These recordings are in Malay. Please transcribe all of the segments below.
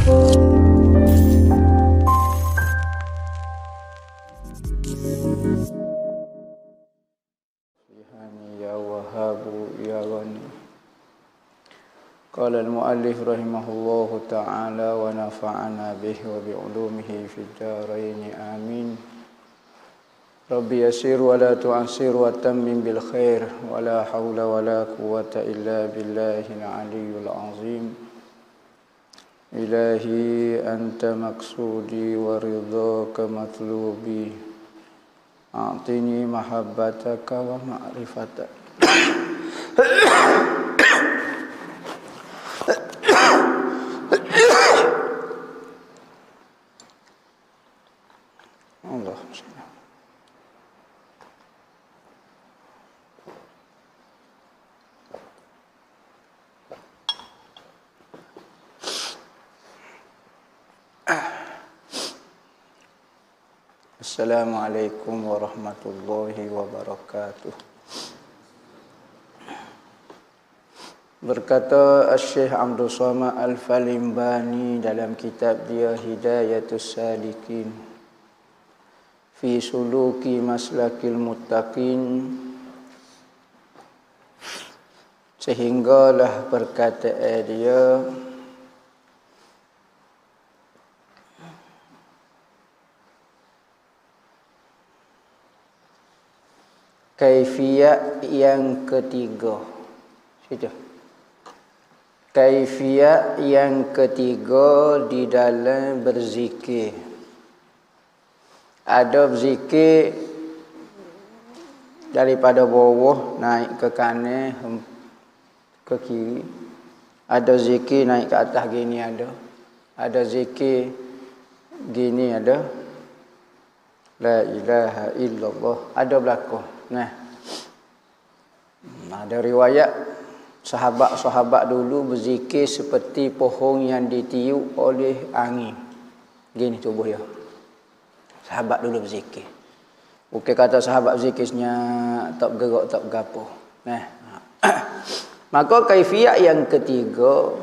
Ya Wahhabu ya Ghani. Qala al-muallif rahimahullahu ta'ala wa nafa'ana bihi wa bi'ulumihi fid dharain amin. Rabbi yassir wa la tu'assir wa tammim bil khair wa la hawla wa la quwwata illa billahil aliyyil azim. Ilahi anta maqsudi wa ridhaka matlubi. A'tini mahabbataka wa ma'rifataka. Assalamualaikum warahmatullahi wabarakatuh. Berkata Syekh Abdul Somad Al-Falimbani dalam kitab dia Hidayatus Salikin fi suluki maslakil muttaqin, sehinggalah perkataan dia kaifiyat yang ketiga. Sudah. Kaifiyat yang ketiga di dalam berzikir. Ada berzikir daripada bawah naik ke kanan ke kiri. Ada zikir naik ke atas gini ada. Ada zikir gini ada. La ilaha illallah ada belakang. Nah, ada riwayat sahabat-sahabat dulu berzikir seperti pohon yang ditiup oleh angin. Gini tubuh dia. Sahabat dulu berzikir. Bukan kata sahabat berzikirnya tak bergerak, tak bergapo. Nah, maka kaifiyat yang ketiga,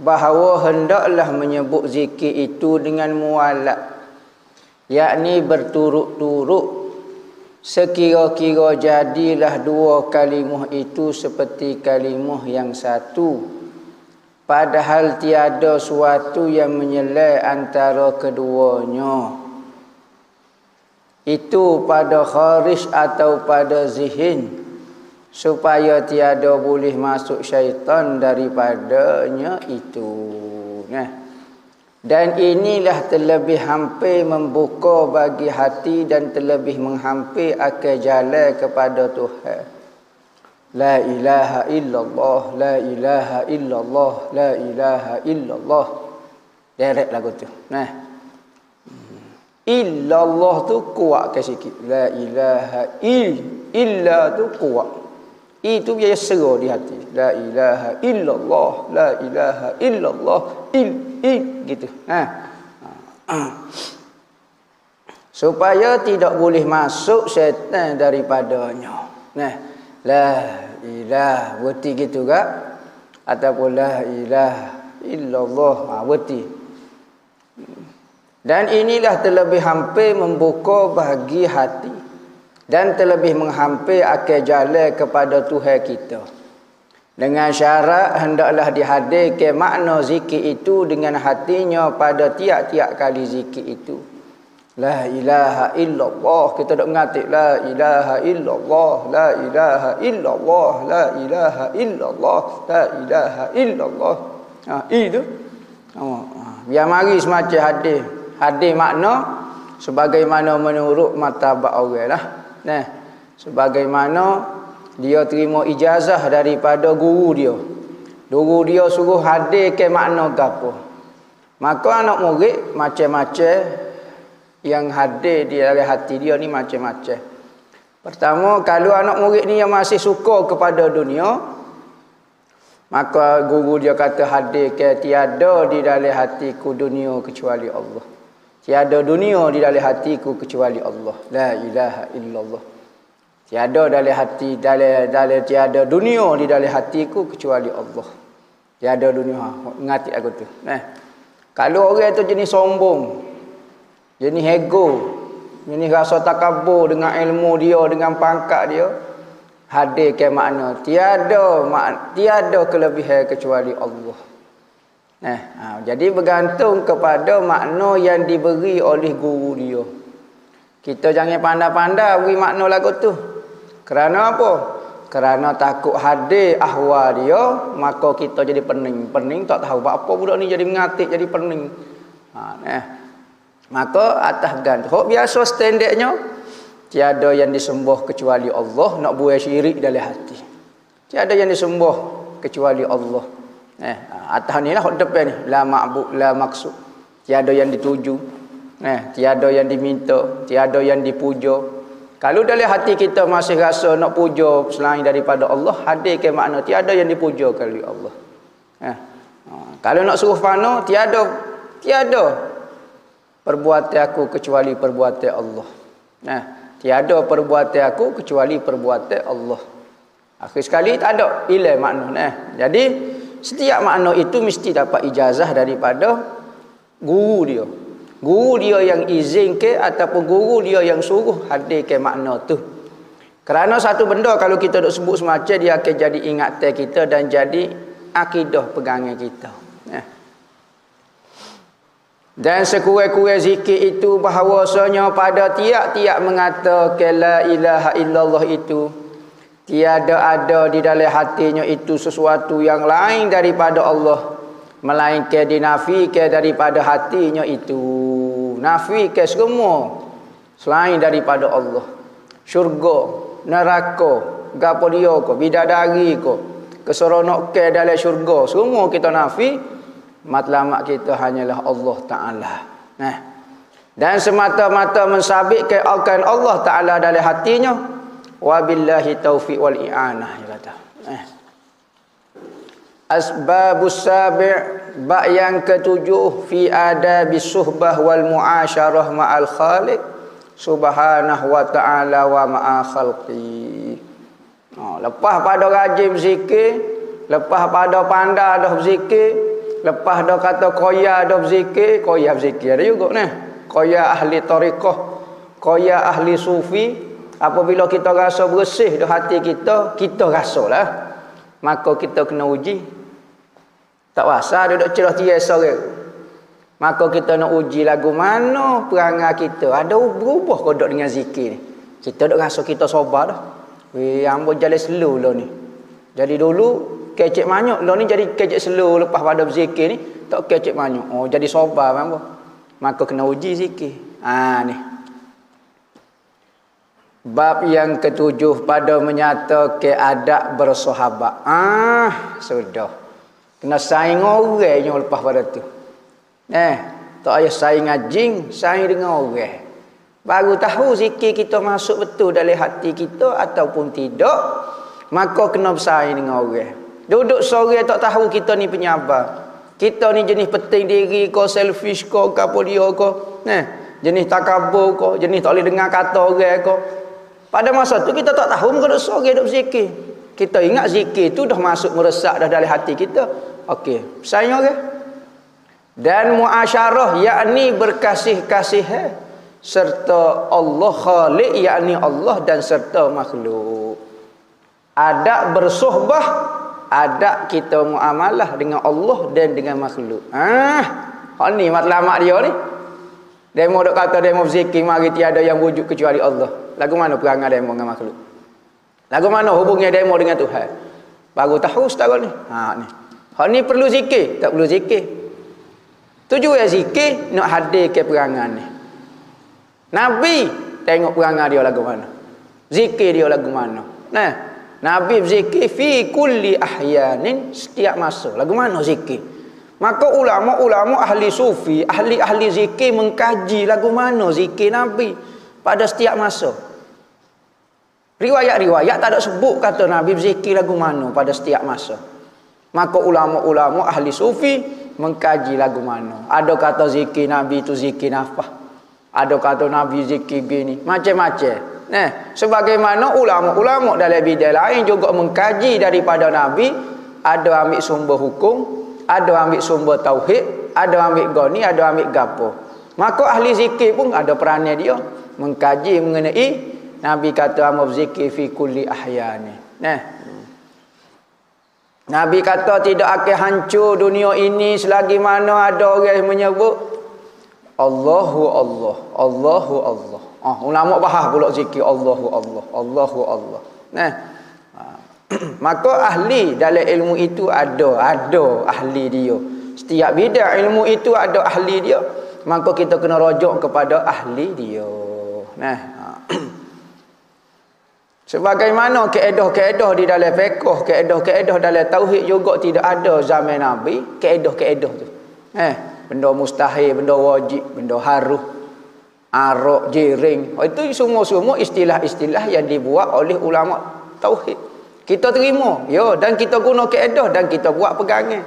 bahawa hendaklah menyebut zikir itu dengan mualat, yakni berturut-turut. Sekira-kira jadilah dua kalimah itu seperti kalimah yang satu, padahal tiada suatu yang menyelai antara keduanya. Itu pada kharij atau pada zihin, supaya tiada boleh masuk syaitan daripadanya itu. Nah, dan inilah terlebih hampir membuka bagi hati dan terlebih menghampir akan jalan kepada Tuhan. La ilaha illallah, la ilaha illallah, la ilaha illallah. Direct lagu tu. Nah. Illallah tu kuat ke sikit. La ilaha illa tu kuat. Itu biasa seru di hati. La ilaha illallah, la ilaha illallah, gitu. Supaya tidak boleh masuk syaitan daripadanya. Nah, la ilaha berarti gitu kak? Ataupun la ilaha illallah berarti. Dan inilah terlebih hampir membuka bagi hati dan terlebih menghampir akan jalan kepada Tuhan kita. Dengan syarat hendaklah dihadirkan makna zikir itu dengan hatinya pada tiap-tiap kali zikir itu. La ilaha illallah, kita dok mengatik la ilaha illallah, la ilaha illallah, la ilaha illallah, la ilaha illallah. Itu. Biar mari semacam hadir makna sebagaimana menurut martabat orang lah. Nah, sebagaimana dia terima ijazah daripada guru dia. Guru dia suruh hadirkan makna gapo. Maka anak murid macam-macam yang hadir di dalam hati dia ni macam-macam. Pertama, kalau anak murid ni yang masih suka kepada dunia, maka guru dia kata hadirkan tiada di dalam hatiku dunia kecuali Allah. Tiada dunia di dalam hatiku kecuali Allah. La ilaha illallah. Tiada dalam hati dalam tiada dunia di dalam hatiku kecuali Allah. Tiada dunia. Ngati aku tu. Kalau orang tu jenis sombong, jenis ego, jenis rasa takabur dengan ilmu dia, dengan pangkat dia, hadir ke makna tiada kelebihan kecuali Allah. Jadi bergantung kepada makna yang diberi oleh guru dia. Kita jangan pandai-pandai beri makna lagu tu. Kerana apa? Kerana takut hadir ahwal dia, maka kita jadi pening tak tahu apa budak ni jadi mengatik, jadi pening. Maka atas gantung. Hok biasa standardnya tiada yang disembah kecuali Allah, nak buat syirik dalam hati. Tiada yang disembah kecuali Allah. Atas ni lah hok depan ni, la ma'bud la maksud. Tiada yang dituju. Tiada yang diminta, tiada yang dipuja. Kalau dalam hati kita masih rasa nak puja selain daripada Allah, hadir ke makna tiada yang dipuja kecuali Allah. Kalau nak suruh fana, tiada perbuatan aku kecuali perbuatan Allah. Tiada perbuatan aku kecuali perbuatan Allah. Akhir sekali tak ada ilah makna. Jadi setiap makna itu mesti dapat ijazah daripada guru dia. Guru dia yang izin ke ataupun guru dia yang suruh hadir ke makna tu. Kerana satu benda kalau kita duk sebut semacam, dia akan jadi ingatan kita dan jadi akidah pegangan kita. Dan sekurang-kurang zikir itu bahawasanya pada tiap-tiap mengatakan la ilaha illallah itu, tiada ada di dalam hatinya itu sesuatu yang lain daripada Allah, melainkan dinafikan daripada hatinya itu. Nafikan semua selain daripada Allah. Syurga, neraka, gapo dia ko, bidadari ko, keseronokan dalam syurga, semua kita nafi. Matlamat kita hanyalah Allah Ta'ala. Dan semata-mata mensabitkan akan Allah Ta'ala dalam hatinya. Wabillahi taufiq wal i'anah. Asbabus sabi' bab yang ketujuh fi adabis suhbah wal muasyarah ma'al khaliq subhanahu wa ta'ala wa ma'a khalqi. Lepas pada rajin berzikir, lepas pada pandai dah berzikir, lepas dah kata koya dah berzikir, koya berzikir ada juga ni. Koya ahli tariqah, koya ahli sufi. Apabila kita rasa bersih dah hati kita, kita rasalah. Maka kita kena uji. Tak pasal duduk cerah tias sore. Maka kita nak uji lagu mana perangai kita. Ada berubah kodok dengan zikir ni. Kita duk rasa kita sabar dah. Ambo jalan slow lah ni. Jadi dulu kecek manyuk lah ni jadi kecek slow lepas pada berzikir ni. Tak kecek manyuk. Oh jadi sabar ambo. Maka kena uji zikir. Ni. Bab yang ketujuh pada menyatakan adab bersahabat. Sudah. Kena saing orang yang lepas pada tu. Tak payah saing anjing, saing dengan orang. Baru tahu zikir kita masuk betul dalam hati kita ataupun tidak, maka kena bersaing dengan orang. Duduk sore tak tahu kita ni penyabar. Kita ni jenis penting diri ko, selfish ko, apa dia ko. Jenis takabur ko, jenis tak boleh dengar kata orang ko. Pada masa tu kita tak tahu muka duduk sore duduk berzikir. Kita ingat zikir tu dah masuk meresap dah dalam hati kita. Okey, sayang orang. Dan muasyarah yakni berkasih-kasih serta Allah Khaliq yakni Allah dan serta makhluk. Adab bersuhbah, adab kita muamalah dengan Allah dan dengan makhluk. Ni matlamat dia ni. Demo dok kata demo berzikir mari tiada yang wujud kecuali Allah. Lagu mana perangai demo dengan makhluk? Lagu mana hubungnya demo dengan Tuhan? Baru tahu setara ni. Ni. Hak ni perlu zikir, tak perlu zikir. Tujuan zikir nak hadir ke perangai ni. Nabi tengok perangai dia lagu mana. Zikir dia lagu mana. Nabi berzikir fi kulli ahyanin, setiap masa. Lagu mana zikir? Maka ulama-ulama ahli sufi, ahli-ahli zikir mengkaji lagu mana zikir Nabi pada setiap masa. Riwayat-riwayat tak ada sebut kata Nabi berzikir lagu mana pada setiap masa. Maka ulama-ulama ahli sufi mengkaji lagu mana. Ada kata zikir Nabi itu zikir nafah. Ada kata Nabi zikir gini. Macam-macam. Sebagaimana ulama-ulama dalam bidang lain juga mengkaji daripada Nabi. Ada ambil sumber hukum, ada ambil sumber tauhid, ada ambil goni, ada ambil gapo. Maka ahli zikir pun ada perannya dia mengkaji mengenai Nabi kata amal zikir fi kulli ahyani. Nabi kata tidak akan hancur dunia ini selagi mana ada orang yang menyebut Allahu Allah, Allahu Allah. Ulama bahas pula zikir Allahu Allah, Allahu Allah. Maka ahli dalam ilmu itu ada ahli dia. Setiap bidang ilmu itu ada ahli dia. Maka kita kena rujuk kepada ahli dia. Sebagaimana kaedah-kaedah di dalam fiqh, kaedah-kaedah dalam tauhid juga tidak ada zaman Nabi, kaedah-kaedah tu. Benda mustahil, benda wajib, benda haruh, arak, jering. Itu semua-semua istilah-istilah yang dibuat oleh ulama tauhid. Kita terima, ya, dan kita guna kaedah dan kita buat pegangan.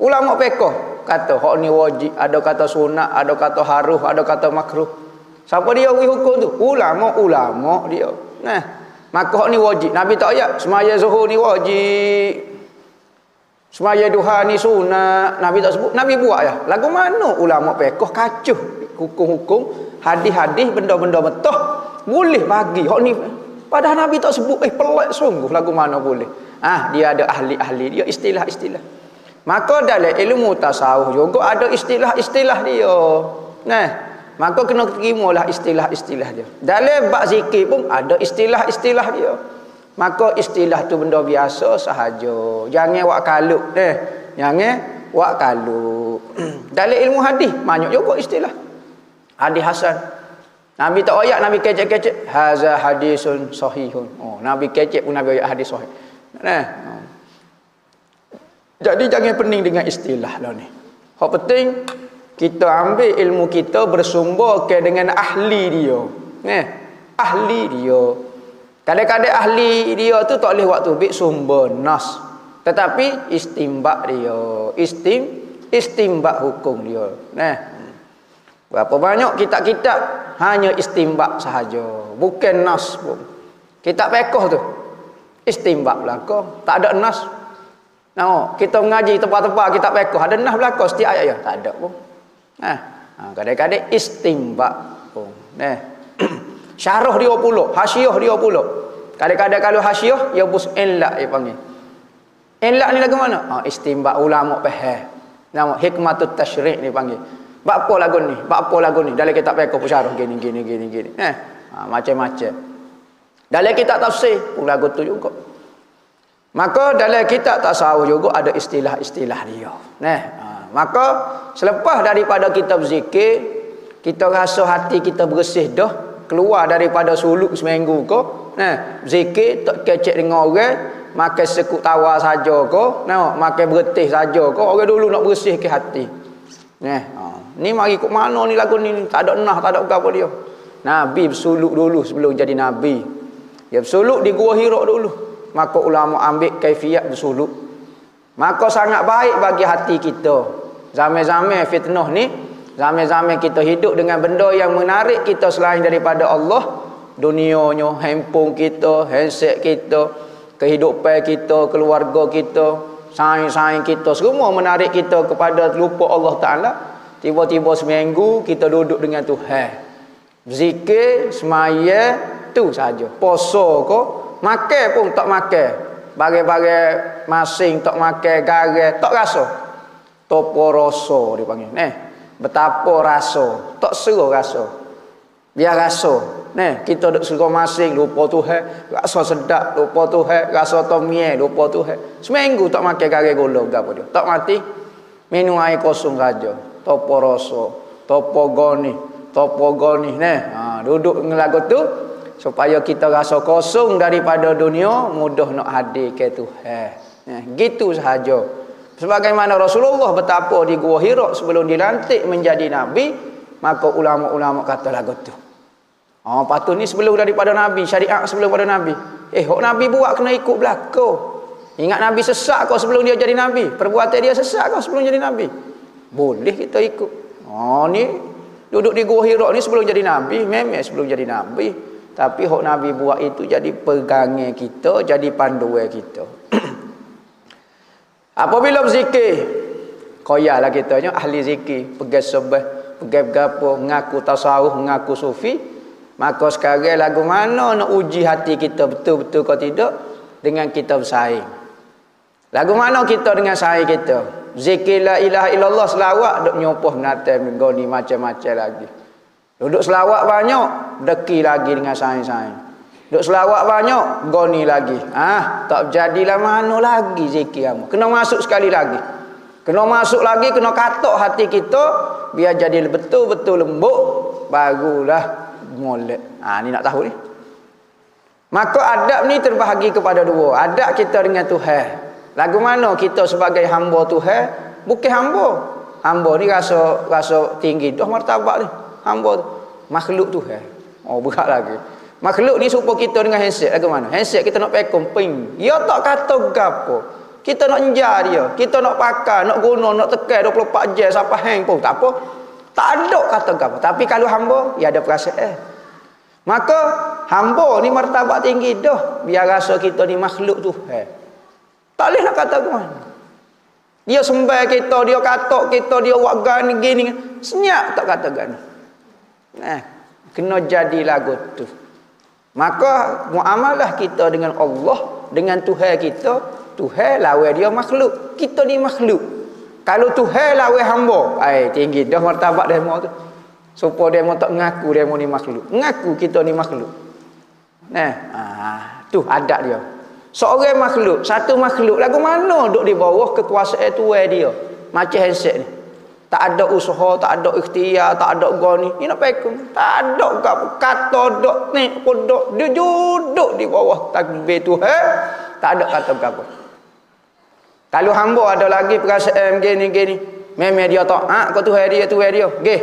Ulama fiqh kata hak ni wajib, ada kata sunat, ada kata haruh, ada kata makruh. Siapa dia beri hukum tu? Ulama dia. Maka hak ni wajib. Nabi tak ayat semaya zuhur ni wajib, semaya duha ni sunat. Nabi tak sebut, Nabi buat ya. Lagu mana ulama fiqh kacuh hukum-hukum, hadis-hadis, benda-benda betah boleh bagi hak ni. Padahal Nabi tak sebut. Pelik sungguh, lagu mana boleh. Dia ada ahli-ahli dia, istilah-istilah. Maka dalam ilmu tasawuf juga ada istilah-istilah dia. Maka kena terimalah istilah-istilah dia. Dalam bab zikir pun ada istilah-istilah dia. Maka istilah tu benda biasa sahaja. Jangan buat kalut. Jangan buat kalut. Dalam ilmu hadis banyak juga istilah. Hadis hasan. Nabi tak ayat, Nabi kecek-kecek. Haza hadisun sahihun. Nabi kecek pun Nabi ayat hadis sahih. Jadi jangan pening dengan istilah lah ni. Hak penting kita ambil ilmu kita bersumber ke dengan ahli dia. Ahli dia. Kadang-kadang ahli dia tu tak boleh waktu ambil sumber nas. Tetapi istimbak dia. Istimbak hukum dia. Berapa banyak kitab-kitab hanya istimbak sahaja. Bukan nas pun. Kitab fiqh tu istimbak belaka. Tak ada nas. Kita mengaji tempat-tempat kitab fiqh ada nas belaka setiap ayat ya? Tak ada pun. Kadang-kadang istimbak pun. Syarah dia pula, hasyiah dia pula. Kadang-kadang kalau hasyiah dia bus ilak dia panggil. Ilak ni lagu mana? Istimbak ulama faham. Nama hikmatut tasyri' dia panggil. Bab apa lagu ni? Bab apa lagu ni? Dalam kitab fiqh pun syarah gini. Macam-macam. Dalam kitab tafsir pun lagu tu juga. Maka dalam kitab tasawuf juga ada istilah-istilah dia. Maka selepas daripada kita berzikir, kita rasa hati kita bersih dah, keluar daripada suluk seminggu ke, zikir tak kecek dengan orang, makan sekut tawa saja ke, makan bertih saja ke, orang dulu nak bersih ke hati. Ni mari kok mana ni lagu ni, tak ada nah, tak ada apa dia. Nabi bersuluk dulu sebelum jadi nabi. Dia bersuluk di Gua Hira dulu. Maka ulama ambil kaifiat bersuluk. Maka sangat baik bagi hati kita. Zaman-zaman fitnah ni, zaman-zaman kita hidup dengan benda yang menarik kita selain daripada Allah, dunianya, handphone kita, handset kita, kehidupan kita, keluarga kita, saing-saing kita, semua menarik kita kepada lupa Allah Ta'ala. Tiba-tiba seminggu kita duduk dengan Tuhan, zikir, semaya, tu saja. Puasa ko, makan pun tak makan, bagai-bagai masing tak makan, garam tak rasa. Topo rasa dipanggil. Betapa rasa, tak seru rasa. Biar rasa. Kita duk suruh masing lupa Tuhan, rasa sedap lupa Tuhan, rasa tomie lupa Tuhan. Seminggu tak makan garam gula gapo dia. Tak mati. Minum air kosong saja. Topo rasa, topo goni. Duduk dengan lagu tu supaya kita rasa kosong daripada dunia, mudah nak hadir ke Tuhan. Gitu sahaja. Sebagaimana Rasulullah betapa di Gua Hira sebelum dilantik menjadi Nabi, maka ulama-ulama kata lagu tu. Patut ni sebelum daripada Nabi, syariat sebelum pada Nabi. Hok Nabi buat kena ikut belaka. Ingat Nabi sesat kau sebelum dia jadi Nabi? Perbuatan dia sesat kau sebelum jadi Nabi? Boleh kita ikut. Ni duduk di Gua Hira ni sebelum jadi Nabi, memang sebelum jadi Nabi. Tapi hok Nabi buat itu jadi pegangan kita, jadi panduan kita. Apabila berzikir, Koyalah kitanya ahli zikir, pergi sebah, pergi bergapo, ngaku tasawuf, ngaku sufi. Maka sekarang lagu mana nak uji hati kita betul-betul kau tidak dengan kita bersaing. Lagu mana kita dengan saing kita? Zikir la ilaha illallah selawat duk nyopoh menata minggu ni macam-macam lagi. Duduk selawat banyak, deki lagi dengan saing-saing. Duk selawat banyak, goni lagi. Tak jadilah mana lagi zikir kamu. Kena masuk sekali lagi. Kena masuk lagi, kena katok hati kita biar jadi betul-betul lembut, barulah molek. Ni nak tahu ni. Maka adab ni terbahagi kepada dua. Adab kita dengan Tuhan. Lagu mana kita sebagai hamba Tuhan, bukan hamba. Hamba ni rasa tinggi dah martabat ni. Hamba tu makhluk Tuhan. Berat lagi. Makhluk ni supaya kita dengan handset lagu mana? Handset kita nak pekom ping. Dia tak kata gapo. Kita nak enjar dia, kita nak pakai, nak guna, nak tekan 24 jam sampai hang pun tak apa. Tak ada kata gapo. Tapi kalau hamba, dia ada perasaan. Maka hamba ni martabat tinggi dah biar rasa kita ni makhluk Tuhan. Tak boleh nak kata mana. Dia sembah kita, dia katok kita, dia buat gini. Senyap tak kata gani. Kena jadi lagu tu. Maka muamalah kita dengan Allah, dengan Tuhan kita, Tuhan lawan dia makhluk. Kita ni makhluk. Kalau Tuhan lawan hamba, tinggi dah martabat demo tu. Supaya demo tak ngaku demo ni makhluk. Ngaku kita ni makhluk. Tu adab dia. Seorang makhluk, satu makhluk, lagu mana duduk di bawah kekuasaan Tuhan dia. Macam handset ni. Tak ada usaha, tak ada ikhtiar, tak ada goni. Ni nak pekum. Tak ada kata dok ni podok. Dia duduk di bawah takbir Tuhan. Tak ada kata apa. Kalau hamba ada lagi perasaan gini. Memang dia tak. Kau Tuhan dia. Gih.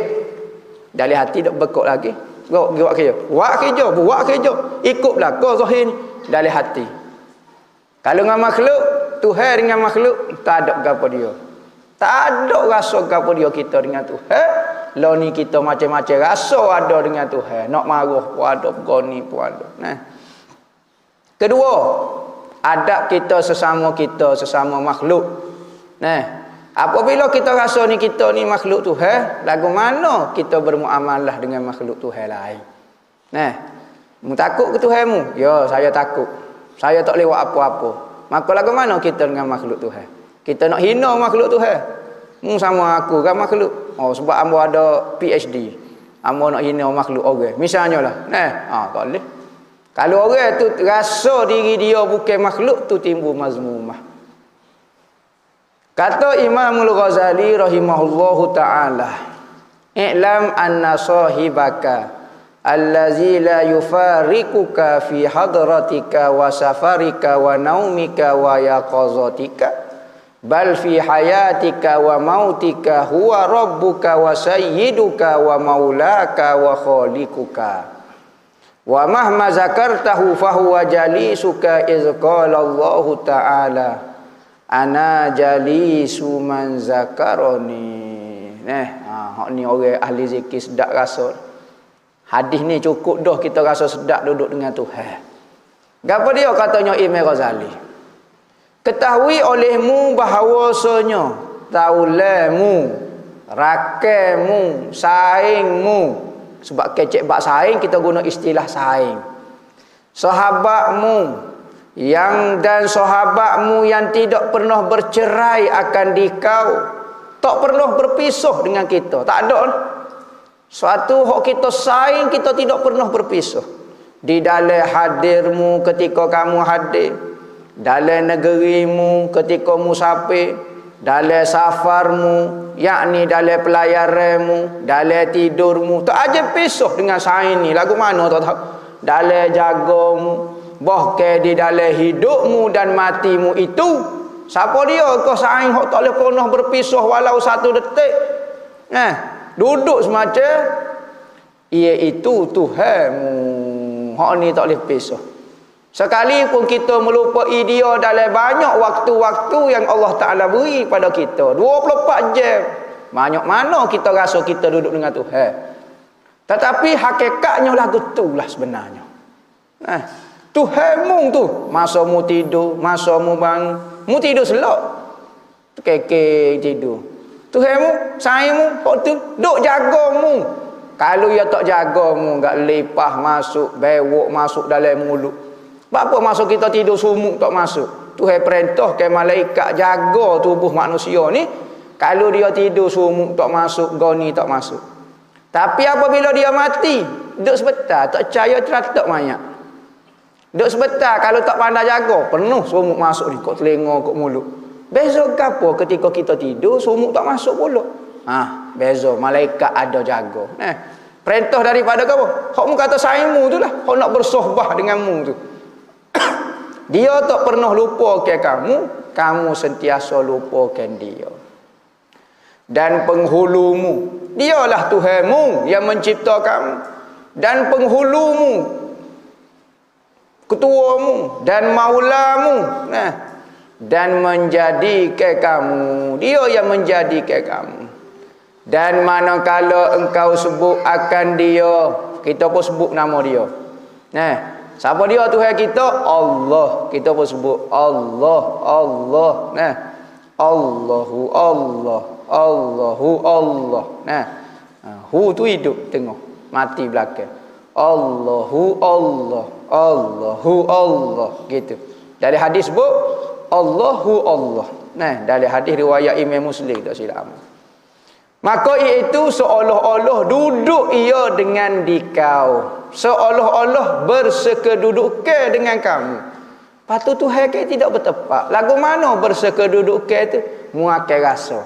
Dari hati dok bekok lagi. Go buat kerja. Buat kerja. Ikut belaka zahir ni. Dari hati. Kalau dengan makhluk, Tuhan dengan makhluk, tak ada gapo dia. Tak ada rasa gapo dia kita dengan Tuhan. Lah ni kita macam-macam rasa ada dengan Tuhan. Nak marah pun ada, goni pun ada. Kedua, adab kita sesama makhluk. Apabila kita rasa ni kita ni makhluk Tuhan, lagu mana kita bermuamalah dengan makhluk Tuhan lain. Mu takut ke Tuhanmu? Ya, saya takut. Saya tak lewat apa-apa. Maka lagu mana kita dengan makhluk Tuhan? Kita nak hina makhluk Tuhan. Sama aku kan makhluk. Sebab hamba ada PhD. Hamba nak hina makhluk orang. Misalnya lah. Tak boleh. Kalau orang tu rasa diri dia bukan makhluk, tu timbul mazmumah. Kata Imam Al-Ghazali rahimahullahu ta'ala, "I'lam anna sahibaka allazi la yufarikuka fi hadratika wa safarika wa naumika wa yaqazatika bal fi hayatika wa mautika huwa rabbuka wa sayyiduka wa maulaka wa khalikuka wa mahma zakartahu fahuwa jalisuka iz qala Allah ta'ala ana jalisu man zakaroni." Hak ni orang ahli zikir sedap rasa. Hadis ni cukup dah kita rasa sedap duduk dengan Tuhan. Gapo dia katanya Imam Ghazali? Ketahui olehmu bahawasanya taulamu, rakanmu, saingmu. Sebab kecek bak saing kita guna istilah saing. Sahabatmu dan sahabatmu yang tidak pernah bercerai akan dikau, tak pernah berpisah dengan kita. Tak ada. Suatu hak kita saing, kita tidak pernah berpisah. Di dalam hadirmu ketika kamu hadir, dalam negerimu ketika musafir, dalam safarmu, yakni dalam pelayaranmu, dalam tidurmu, tak aja pisah dengan saing ni. Lagu mana tak tahu. Dalam jagamu, bahkan di dalam hidupmu dan matimu itu, siapa dia kau saing hak tak boleh pernah berpisah walau satu detik. Duduk semacam iaitu Tuhanmu. Hak ni tak boleh pisah. Sekalipun kita melupai dia dalam banyak waktu-waktu yang Allah Ta'ala beri pada kita, 24 jam, banyak mana kita rasa kita duduk dengan Tuhan. Tetapi hakikatnya lagu tu lah sebenarnya. Tuhanmu tu, masa mu tidur, masa mu bangun, mu tidur selok, kekek tidur. Tuhanmu, sayangmu, kok tu duk jagamu. Kalau ia tak jagamu, enggak lepah masuk, bewok masuk dalam mulut. Apa masuk kita tidur sumuk tak masuk? Tuhan perintah ke malaikat jaga tubuh manusia ni. Kalau dia tidur sumuk tak masuk, goni tak masuk. Tapi apabila dia mati, duk sebentar, tak percaya teratak mayat. Duk sebentar, kalau tak pandai jaga, penuh sumuk masuk ni, kok telinga, kok mulut. Beza apa ketika kita tidur, sumuk tak masuk pula. Beza, malaikat ada jaga. Perintah daripada kamu. Hak mu kata sayangmu tu lah. Hak nak bersohbah denganmu tu. Dia tak pernah lupa ke kamu sentiasa lupakan dia. Dan penghulumu, dialah Tuhanmu yang mencipta kamu. Dan penghulumu, ketuamu dan maulamu, dan menjadikan kamu, dia yang menjadikan kamu. Dan manakala engkau sebut akan dia, kita pun sebut nama dia. Siapa dia Tuhan kita? Allah. Kita pun sebut Allah, Allah. Allahu Allah, Allahu Allah. Hu tu hidup tengok, mati belakang. Allahu Allah, Allahu Allah, gitu. Dari hadis sebut Allahu Allah. Dari hadis riwayat Imam Muslim tak silap. Maka iaitu seolah-olah duduk ia dengan dikau, seolah-olah bersekedudukan dengan kamu. Patut Tuhan ke tidak bertepat. Lagu mana bersekedudukan tu? Muakal rasa.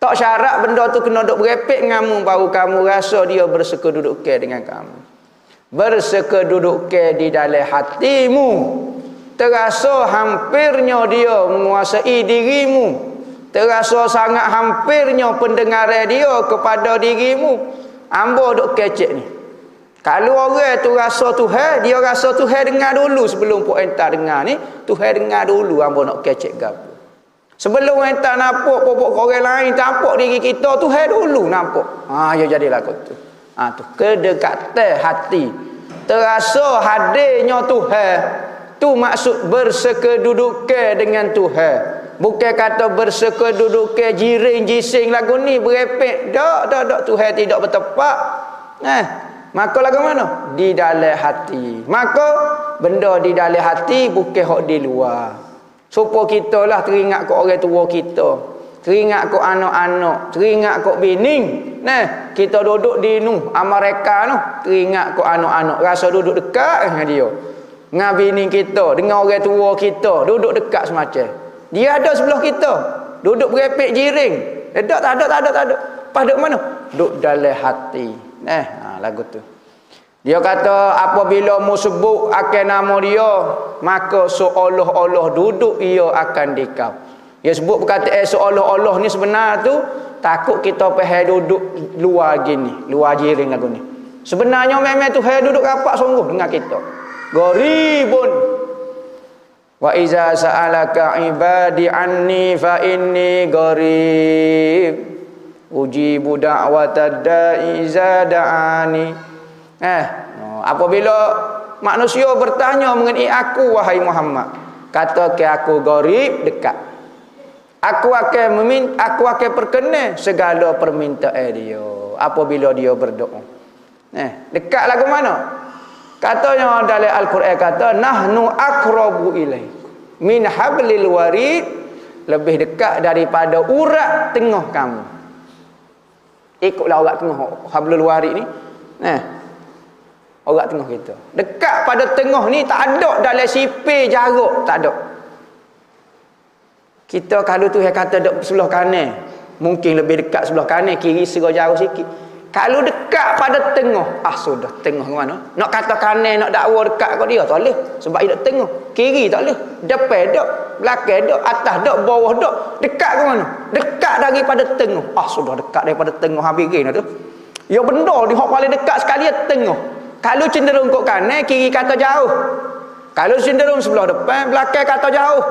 Tak syarat benda tu kena duk berepek denganmu baru kamu rasa dia bersekedudukan dengan kamu. Bersekedudukan di dalam hatimu. Terasa hampirnya dia menguasai dirimu. Terasa sangat hampirnya pendengaran dia kepada dirimu. Ambo duk kecek ni. Kalau orang tu rasa Tuhan, dia rasa Tuhan dengar dulu sebelum pok entah dengar ni. Tuhan dengar dulu ambo nak kecek gapo. Sebelum entah nampak pokok orang lain nampak diri kita, Tuhan dulu nampak. Ya jadilah kau tu. Tu kedekatan hati. Terasa hadirnya Tuhan. Tu maksud bersekedudukan dengan Tuhan. Bukan kata bersekedudukan jiring jising lagu ni berepek. Tak Tuhan tidak bertepat. Maka lagu mana? Di dalam hati. Maka benda di dalam hati bukan hak di luar. Supaya kita lah teringat ke orang tua kita, teringat ke anak-anak, teringat ke bini. Kita duduk di Amerika tu, teringat ke anak-anak, rasa duduk dekat dengan dia. Dengan bini kita, dengan orang tua kita, duduk dekat semacam. Dia ada sebelah kita, duduk berepek jiring. Tak ada. Pada mana? Duduk dalam hati. Lagu tu. Dia kata apabila mu sebut akan nama dia, maka seolah-olah duduk ia akan dikau. Dia sebut perkataan seolah-olah ni sebenar tu takut kita faham duduk luar gini, luar jiring lagu ni. Sebenarnya memang Tuhan duduk rapat sungguh dengan kita. Gharibun. Wa iza sa'alaka ibadi anni fa inni gharib. Ujibu da'watad da'i iza da'ani. Apabila manusia bertanya mengenai aku wahai Muhammad, kata ke aku gharib, dekat. Aku akan perkenan segala permintaan dia apabila dia berdoa. Dekat lagu mana? Katanya dalam Al-Quran kata nahnu aqrabu ilaik min hablil warid, lebih dekat daripada urat tengah kamu. Ikutlah urat tengah hablul warid ni. Orang tengah kita. Dekat pada tengah ni tak ada dalam sipir jarak, tak ada. Kita kalau tu yang kata dek sebelah kanan, mungkin lebih dekat sebelah kanan, kiri serah jauh sikit. Kalau dekat pada tengah, sudah tengah ke mana? Nak kata kanan nak dakwa dekat kat dia tak boleh sebab dia dek tengah. Kiri tak boleh, depan dak, belakang dak, atas dak, bawah dak. Dekat ke mana? Dekat daripada tengah. Sudah dekat daripada tengah habis gini tu. Ya benda di hak paling dekat sekali tengah. Kalau cenderung ke kanan, kiri kata jauh. Kalau cenderung sebelah depan, belakang kata jauh.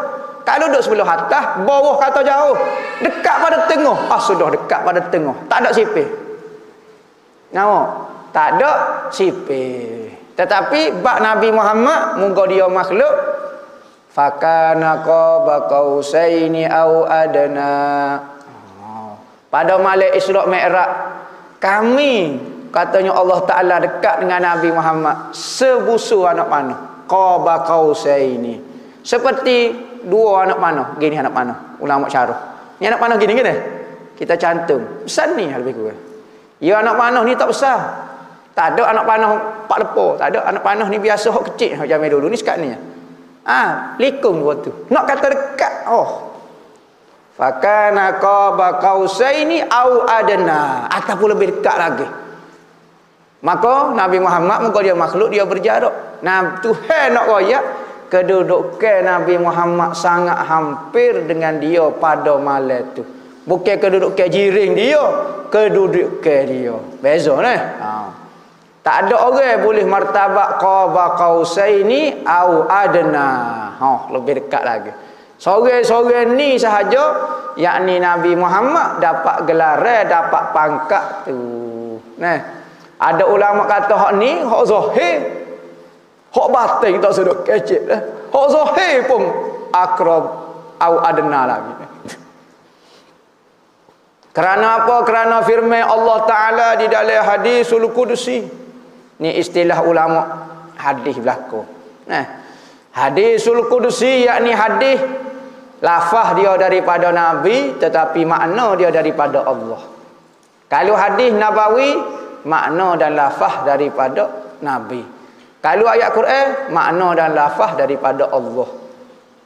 Kalau duduk sebelah atas, bawah kata jauh. Dekat pada tengah. Sudah dekat pada tengah. Tak ada sipir. Nampak? Tak ada sipir. Tetapi bak Nabi Muhammad, moga dia makhluk, fakana qaba qausaini au adna. pada malam Isra' Mi'raj, kami katanya Allah Ta'ala dekat dengan Nabi Muhammad sebusu anak panah, qaba qausaini, seperti dua anak panah. Gini anak panah, ulama syarah, ni anak panah gini kita cantum besar ni lebih kurang. Ya, anak panah ni tak besar, tak ada anak panah 4 lepor, tak ada. Anak panah ni biasa hok kecil zaman dulu ni sekat ni. Likung waktu nak kata dekat, fakana qaba qausaini au adna, ataupun lebih dekat lagi. Maka Nabi Muhammad muka dia makhluk, dia berjarak. Nah, Tuhan nak royak kedudukan Nabi Muhammad sangat hampir dengan dia pada malam tu. Bukan kedudukan jiring dia, kedudukan dia. Beza nah. Tak ada orang boleh martabat qaba qausaini au adna. Lebih dekat lagi. Seorang-seorang ni sahaja, yakni Nabi Muhammad dapat gelaran, dapat pangkat tu. Nah, ada ulama kata hak ni hak zahir, hak batin tak sedok kecil dah. Hak zahir pun akrab au adna lagi. Kerana apa? Kerana firman Allah Ta'ala di dalam hadisul qudusi. Ni istilah ulama hadis berlaku. Nah, hadisul qudusi yakni hadis lafaz dia daripada Nabi tetapi makna dia daripada Allah. Kalau hadis nabawi, makna dan lafaz daripada Nabi. Kalau ayat Quran, makna dan lafaz daripada Allah.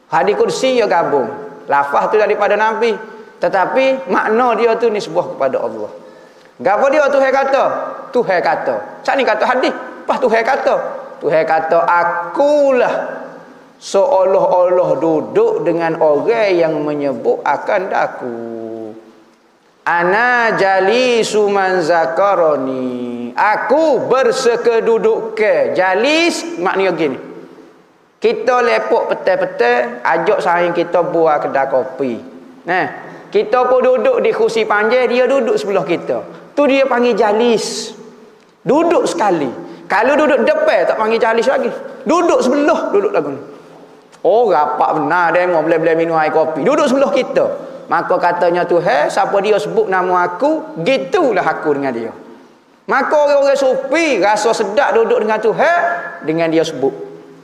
Hadis kursi ya gabung. Lafaz tu daripada Nabi, tetapi makna dia tu nisbah kepada Allah. Gapo dia Tuhan kata? Tuhan kata. Cak ni kata hadis, pas Tuhan kata. Tuhan kata akulah seolah-olah duduk dengan orang yang menyebut akan daku. Ana jalisu man zakaroni, aku bersekedudukan. Jalis maknanya gini, kita lepok petang-petang ajak saing kita buat kedai kopi. Nah, kita pun duduk di kursi panjang, dia duduk sebelah kita. Tu dia panggil jalis. Duduk sekali. Kalau duduk depan tak panggil jalis lagi. Duduk sebelah, duduk lagu ni. Rapat benar dia mau boleh minum air kopi. Duduk sebelah kita. Maka katanya Tuhan, siapa dia sebut nama aku, gitulah aku dengan dia. Maka orang-orang sufi rasa sedap duduk dengan Tuhan dengan dia sebut.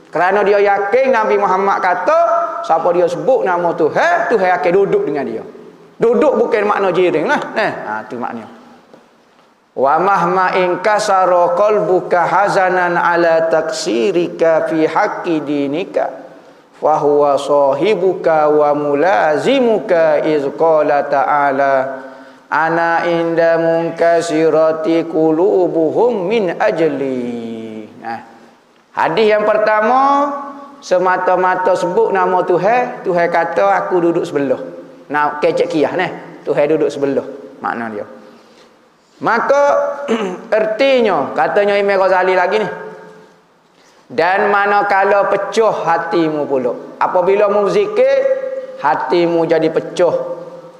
Kerana dia yakin Nabi Muhammad kata, siapa dia sebut nama Tuhan, Tuhan akan duduk dengan dia. Duduk bukan makna jiring lah. Itu maknanya. Wa mahma in kasara qalbuka hazanan ala taksirika fi haqqi dinika fahuwa sahibuka wa mulazimuka iz qala ta'ala ana inda munkasirati qulubuhum min ajli. Hadis yang pertama semata-mata sebut nama Tuhan, Tuhan kata aku duduk sebelah. Nah, kecek kiyah Tuhan duduk sebelah, makna dia. Maka ertinya katanya Imam Ghazali lagi ni, dan manakala pecah hatimu pula, apabila mu zikir hatimu jadi pecah,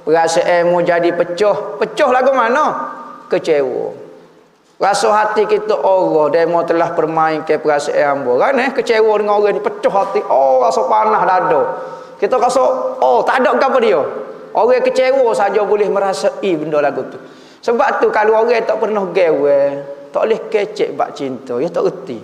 perasaanmu jadi pecah. Pecah lagu mana? Kecewa. Rasa hati kita Allah demo telah permainkan perasaan hamba kan kecewa dengan orang ni, pecah hati. Rasa panah dada. Kita rasa tak ada apa dia. Orang kecewa saja boleh merasai benda lagu tu. Sebab tu kalau orang tak pernah gawe, tak boleh kecek bab cinta, dia tak reti.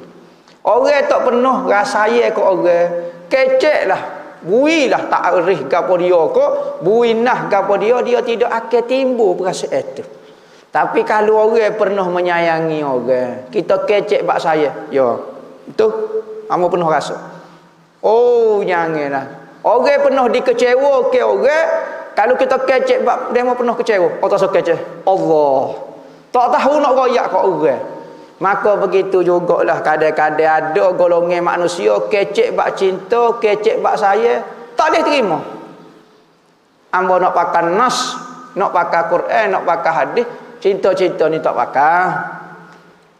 Orang tak pernah rasai ke orang, keceklah, builah tak arif gapo dia ke, buinah gapo dia tidak akan timbul perasaan itu. Tapi kalau orang pernah menyayangi orang, kita kecek bab saya, ya. Itu kamu pernah rasa. Janganlah. Orang pernah dikecewa ke orang, kalau kita kecek bab dia pernah kecewa, tak kecek. Allah. Tak tahu nak royak kat orang. Maka begitu jugalah kadang-kadang ada golongan manusia kecek bab cinta, kecek bab saya, tak boleh terima. Ambo nak pakai nas, nak pakai Quran, nak pakai hadis, cinta-cinta ni tak pakai.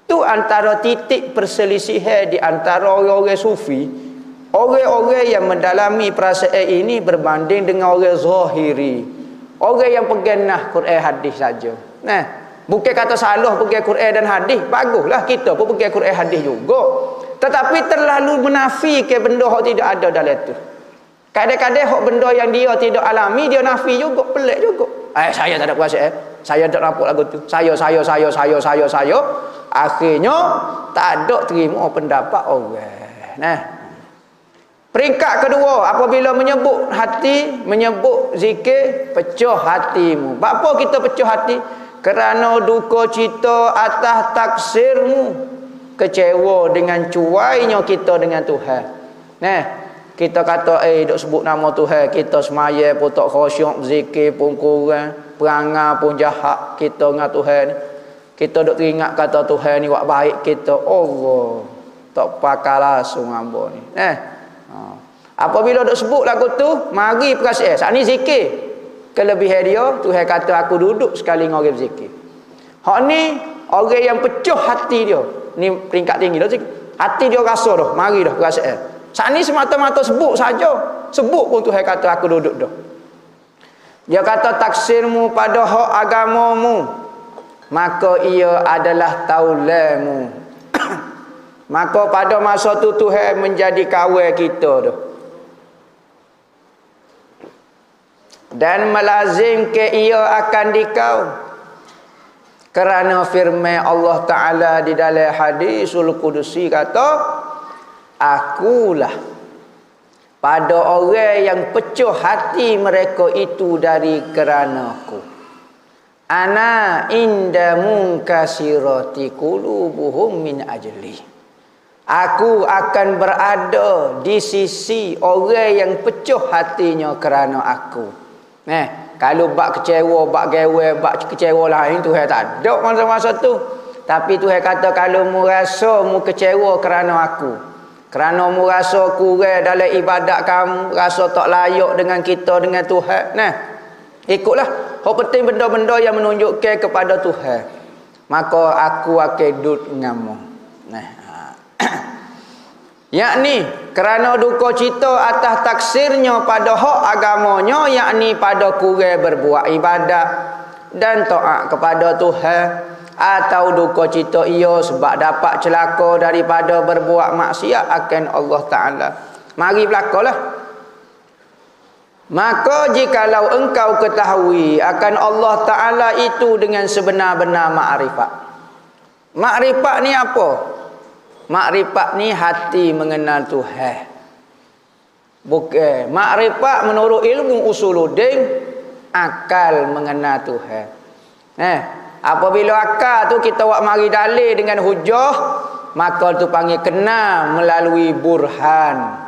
Tu antara titik perselisihan di antara orang-orang sufi. Orang-orang yang mendalami perasaan ini berbanding dengan orang zahiri. Orang yang pegang Quran hadis saja. Bukan kata salah pegang Quran dan hadis, baguslah kita pun pegang Quran hadis juga. Tetapi terlalu menafikan benda yang tidak ada dalam itu. Kadang-kadang hak benda yang dia tidak alami dia nafi juga, pelik juga. Saya tak ada perasaan. Saya tak nampak lagu tu. Saya. Akhirnya tak ada terima pendapat orang. Nah. Peringkat kedua, apabila menyebut hati, menyebut zikir, pecah hatimu. Apa kita pecah hati? Kerana duka cita atas taksirmu, kecewa dengan cuainya kita dengan Tuhan. Nah, kita kata duk sebut nama Tuhan, kita semaya pun tak khusyuk, zikir pun kurang, perangai pun jahat kita dengan Tuhan. Kita duk teringat kata Tuhan ni buat baik kita. Allah tak pakai langsung hamba ni. Apabila duk sebut lagu tu, mari perasaan. Saat ni zikir. Kelebihan dia, Tuhan kata aku duduk sekali dengan orang berzikir. Hak ni orang yang pecah hati dia. Ni peringkat tinggi dah zikir. Hati dia rasa dah, mari dah perasaan. Saat ni semata-mata sebut saja. Sebut pun Tuhan kata aku duduk dah. Dia kata taksirmu pada hak agamamu, maka ia adalah taulamu. Maka pada masa tu Tuhan menjadi kawan kita dah. Dan melazim ke ia akan dikau, kerana firman Allah Ta'ala di dalam hadisul Qudusi kata, akulah pada orang yang pecah hati mereka itu dari kerana aku. Ana inda munkasirati qulubuhum min ajli. Aku akan berada di sisi orang yang pecah hatinya kerana aku. Kalau bak kecewa, bak gewe, bak kecewa lain Tuhan tak ada masa-masa tu. Tapi Tuhan kata kalau mu rasa mu kecewa kerana aku, kerana mu rasa kurang dalam ibadat kamu, rasa tak layak dengan kita, dengan Tuhan, ikutlah. Hak penting benda-benda yang menunjukkan kepada Tuhan, maka aku akan duduk denganmu. Yakni kerana duka cita atas taksirnya pada hak agamanya, yakni pada kurang berbuat ibadat dan taat kepada Tuhan, atau duka cita ia sebab dapat celaka daripada berbuat maksiat akan Allah Ta'ala. Mari belakalah. Maka jikalau engkau ketahui akan Allah Ta'ala itu dengan sebenar-benar makrifat. Makrifat ni apa? Makrifat ni hati mengenal Tuhan. Bukan makrifat menurut ilmu usuluddin, akal mengenal Tuhan. Apabila akal tu kita buat mari dalil dengan hujah, maka tu panggil kena melalui burhan,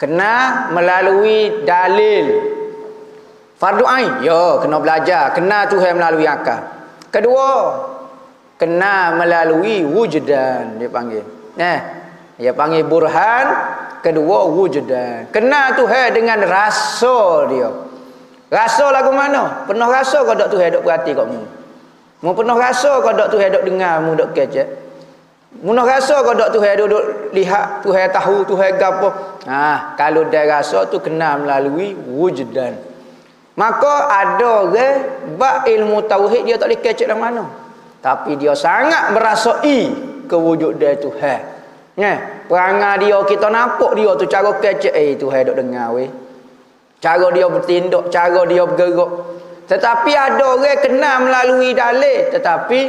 kena melalui dalil. Fardu ain, ya kena belajar, kena Tuhan melalui akal. Kedua, kena melalui wujdan, dia panggil. Dia panggil burhan. Kedua wujdan. Kena Tuhan dengan rasa dia. Rasa lagu mana? Penuh rasa kau dok Tuhan dok perhati kat mu. Mu penuh rasa kau dok Tuhan dok dengar mu dok kecek. Penuh rasa kau dok Tuhan dok lihat, Tuhan tahu, Tuhan gapo. Kalau dia rasa tu kena melalui wujdan. Maka ada orang bab ilmu tauhid dia tak boleh kecek dalam mana. Tapi dia sangat merasai kewujudan Tuhan. Perangai dia kita nampak dia tu cara kecek Tuhan dok dengar weh. Cara dia bertindak, cara dia bergerak. Tetapi ada orang kena melalui dalil, tetapi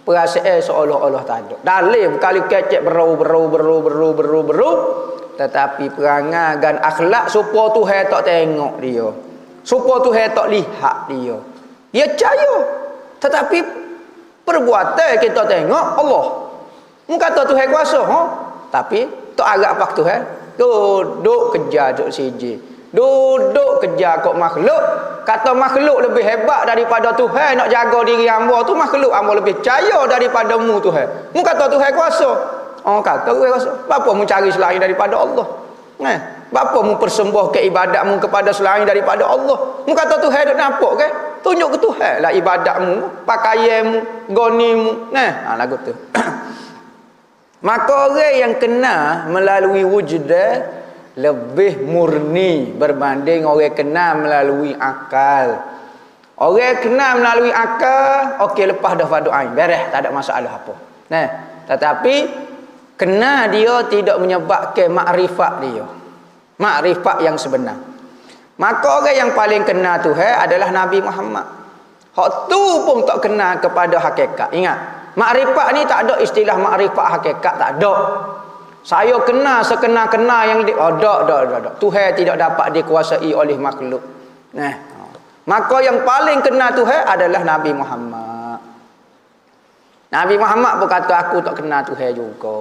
perasaan seolah-olah tak ada. Dalil berkali kecek beru, tetapi perangai dan akhlak supaya Tuhan tak tengok dia. Supaya Tuhan tak lihat dia. Dia percaya, tetapi perbuatan kita tengok Allah. Mu kata Tuhan kuasa, tapi tak agak apa Tuhan. Duduk kejar duk siji. Duduk kejar kok makhluk. Kata makhluk lebih hebat daripada Tuhan nak jaga diri hamba tu, makhluk hamba lebih percaya daripada mu Tuhan. Mu kata Tuhan kuasa. Kata Tuhan kuasa. Apa mu cari selain daripada Allah? Bapa mu persembah ke ibadatmu kepada selain daripada Allah? Mu kata Tuhan dak nampak ke? Tunjuk ke Tuhan lah ibadatmu, pakaianmu, gonimu. Lagu tu. Maka orang yang kena melalui wujud lebih murni berbanding orang kena melalui akal. Orang kena melalui akal, okey lepas dah fardu ain, beres, tak ada masalah apa. Tetapi kena dia tidak menyebabkan makrifat dia. Makrifat yang sebenar. Maka orang yang paling kena Tuhan adalah Nabi Muhammad. Hak tu pun tak kenal kepada hakikat. Ingat, makrifat ni tak ada istilah makrifat hakikat, tak ada. Saya kenal sekena-kena yang tak. Tuhan tidak dapat dikuasai oleh makhluk. Nah, maka yang paling kenal Tuhan adalah Nabi Muhammad. Nabi Muhammad pun kata aku tak kenal Tuhan juga.